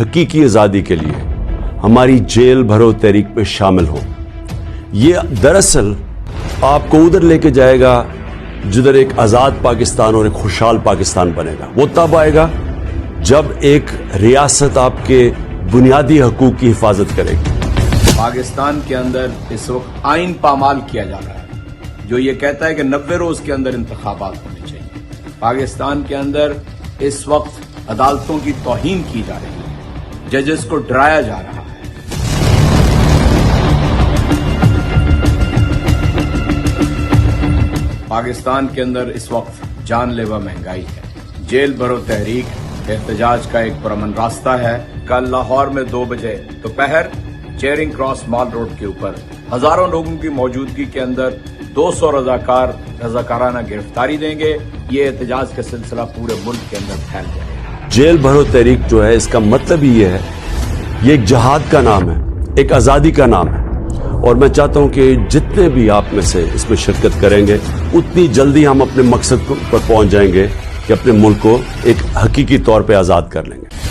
حقیقی آزادی کے لیے ہماری جیل بھرو تحریک میں شامل ہوں۔ یہ دراصل آپ کو ادھر لے کے جائے گا جدھر ایک آزاد پاکستان اور ایک خوشحال پاکستان بنے گا۔ وہ تب آئے گا جب ایک ریاست آپ کے بنیادی حقوق کی حفاظت کرے گی۔ پاکستان کے اندر اس وقت آئین پامال کیا جا رہا ہے جو یہ کہتا ہے کہ 90 روز کے اندر انتخابات ہونے چاہیے۔ پاکستان کے اندر اس وقت عدالتوں کی توہین کی جا رہی ہے، ججز کو ڈرایا جا رہا ہے۔ پاکستان کے اندر اس وقت جان لیوا مہنگائی ہے۔ جیل بھرو تحریک احتجاج کا ایک پرامن راستہ ہے۔ کل لاہور میں 2 بجے دوپہر چیرنگ کراس مال روڈ کے اوپر ہزاروں لوگوں کی موجودگی کے اندر 200 رضاکارانہ گرفتاری دیں گے۔ یہ احتجاج کا سلسلہ پورے ملک کے اندر پھیل جائے گا۔ جیل بھرو تحریک جو ہے اس کا مطلب ہی یہ ہے، یہ ایک جہاد کا نام ہے، ایک آزادی کا نام ہے، اور میں چاہتا ہوں کہ جتنے بھی آپ میں سے اس میں شرکت کریں گے اتنی جلدی ہم اپنے مقصد پر پہنچ جائیں گے کہ اپنے ملک کو ایک حقیقی طور پہ آزاد کر لیں گے۔